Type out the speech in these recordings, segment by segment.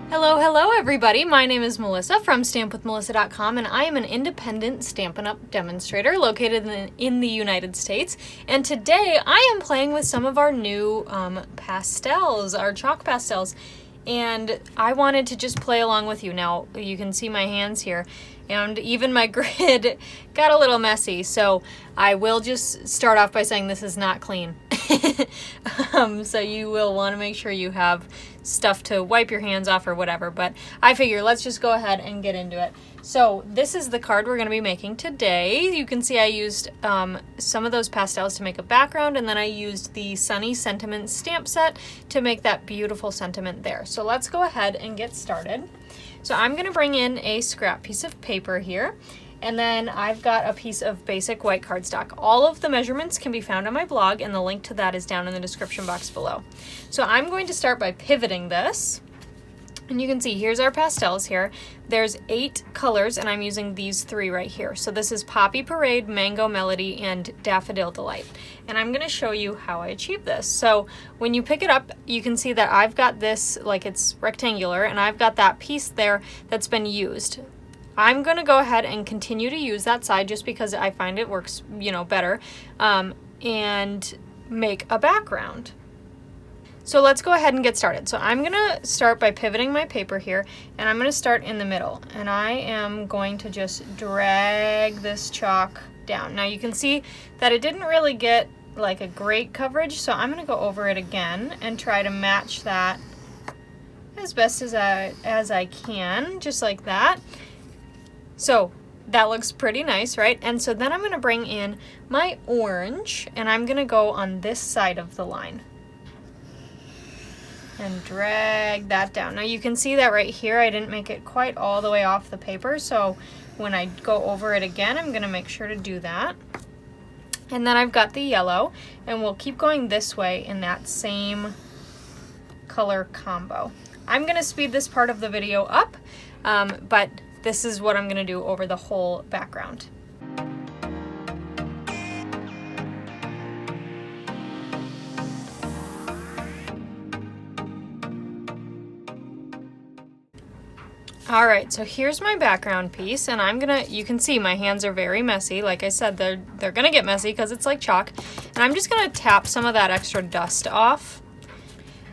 Hello, hello everybody. My name is Melissa from stampwithmelissa.com and I am an independent Stampin' Up! Demonstrator located in the United States. And today I am playing with some of our new pastels, our chalk pastels. And I wanted to just play along with you. Now you can see my hands here and even my grid got a little messy. So I will just start off by saying this is not clean. So you will want to make sure you have stuff to wipe your hands off or whatever, but I figure let's just go ahead and get into it. So this is the card we're going to be making today. You can see I used some of those pastels to make a background, and then I used the Sunny Sentiment stamp set to make that beautiful sentiment there. So let's go ahead and get started. So I'm going to bring in a scrap piece of paper here. And then I've got a piece of basic white cardstock. All of the measurements can be found on my blog, and the link to that is down in the description box below. So I'm going to start by pivoting this. And you can see here's our pastels here. There's 8 colors, and I'm using these 3 right here. So this is Poppy Parade, Mango Melody, and Daffodil Delight. And I'm going to show you how I achieve this. So when you pick it up, you can see that I've got this, like it's rectangular, and I've got that piece there that's been used. I'm going to go ahead and continue to use that side just because I find it works, better, and make a background. So let's go ahead and get started. So I'm going to start by pivoting my paper here, and I'm going to start in the middle. And I am going to just drag this chalk down. Now you can see that it didn't really get like a great coverage, so I'm going to go over it again and try to match that as best as I can, just like that. So that looks pretty nice, right? And so then I'm going to bring in my orange, and I'm going to go on this side of the line and drag that down. Now you can see that right here I didn't make it quite all the way off the paper, so when I go over it again I'm going to make sure to do that. And then I've got the yellow, and we'll keep going this way in that same color combo. I'm going to speed this part of the video up, but this is what I'm going to do over the whole background. Alright, so here's my background piece, and you can see my hands are very messy. Like I said, they're gonna get messy because it's like chalk. And I'm just gonna tap some of that extra dust off.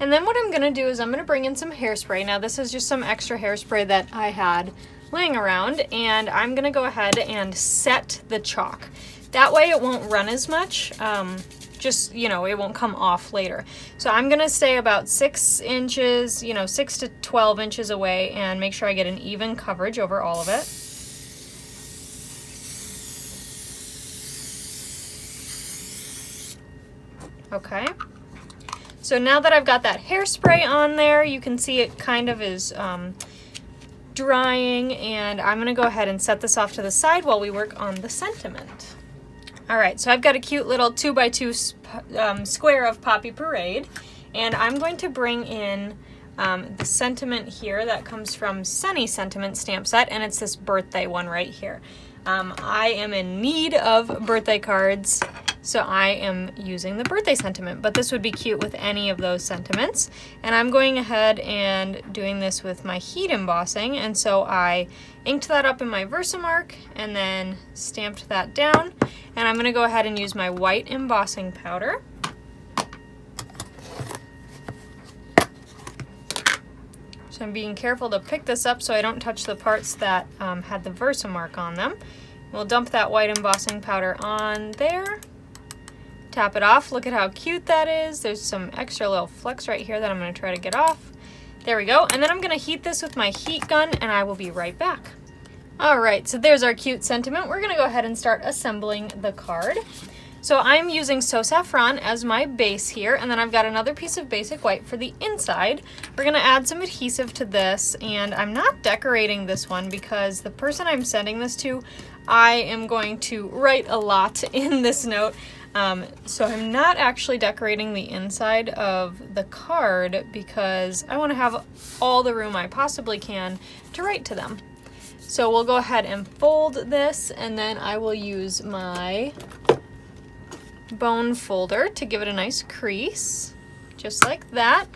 And then what I'm gonna do is I'm gonna bring in some hairspray. Now this is just some extra hairspray that I had laying around, and I'm gonna go ahead and set the chalk. That way it won't run as much, it won't come off later. So I'm gonna stay about 6 inches, 6 to 12 inches away, and make sure I get an even coverage over all of it. Okay. So now that I've got that hairspray on there, you can see it kind of is drying, and I'm going to go ahead and set this off to the side while we work on the sentiment. Alright, so I've got a cute little 2x2 square of Poppy Parade, and I'm going to bring in the sentiment here that comes from Sunny Sentiment stamp set, and it's this birthday one right here. I am in need of birthday cards, so I am using the birthday sentiment, but this would be cute with any of those sentiments. And I'm going ahead and doing this with my heat embossing, and so I inked that up in my Versamark and then stamped that down. And I'm going to go ahead and use my white embossing powder. So I'm being careful to pick this up so I don't touch the parts that had the Versamark on them. We'll dump that white embossing powder on there. Tap it off. Look at how cute that is. There's some extra little flecks right here that I'm going to try to get off. There we go. And then I'm going to heat this with my heat gun, and I will be right back. Alright, so there's our cute sentiment. We're going to go ahead and start assembling the card. So I'm using So Saffron as my base here, and then I've got another piece of basic white for the inside. We're going to add some adhesive to this, and I'm not decorating this one because the person I'm sending this to, I am going to write a lot in this note. So I'm not actually decorating the inside of the card because I want to have all the room I possibly can to write to them. So we'll go ahead and fold this, and then I will use my bone folder to give it a nice crease. just like that.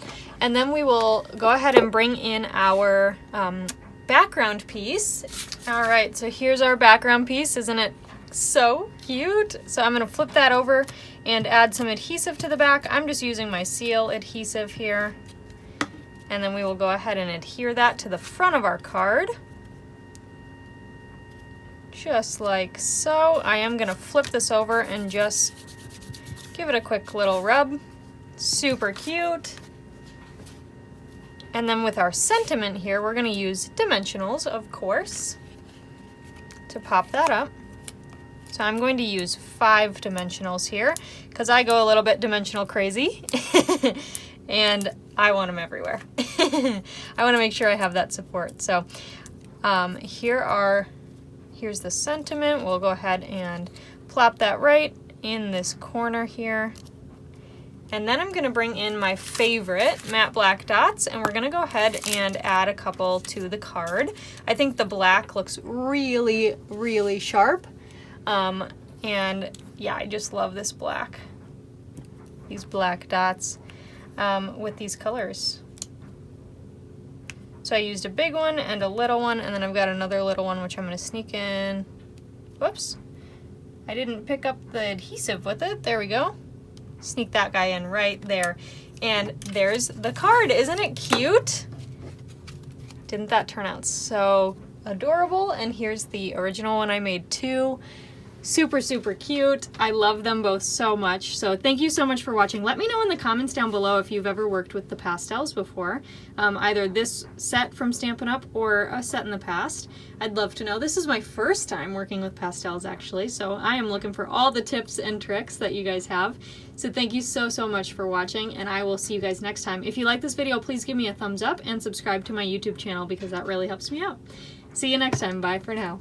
And then we will go ahead and bring in our background piece. All right, so here's our background piece. Isn't it so cute? So I'm gonna flip that over and add some adhesive to the back. I'm just using my seal adhesive here. And then we will go ahead and adhere that to the front of our card. Just like so. I am gonna flip this over and just give it a quick little rub. Super cute. And then with our sentiment here, we're gonna use dimensionals, of course, to pop that up. So I'm going to use 5 dimensionals here because I go a little bit dimensional crazy and I want them everywhere. I want to make sure I have that support. So here's the sentiment. We'll go ahead and plop that right in this corner here. And then I'm going to bring in my favorite matte black dots, and we're going to go ahead and add a couple to the card. I think the black looks really, really sharp. And yeah, I just love this black, these black dots with these colors. So I used a big one and a little one, and then I've got another little one which I'm going to sneak in. Whoops, I didn't pick up the adhesive with it. There we go. Sneak that guy in right there. And there's the card. Isn't it cute? Didn't that turn out so adorable? And here's the original one I made too. Super, super cute. I love them both so much. So thank you so much for watching. Let me know in the comments down below if you've ever worked with the pastels before. Either this set from Stampin' Up or a set in the past. I'd love to know. This is my first time working with pastels actually, so I am looking for all the tips and tricks that you guys have. So thank you so, so much for watching, and I will see you guys next time. If you like this video, please give me a thumbs up and subscribe to my YouTube channel because that really helps me out. See you next time. Bye for now.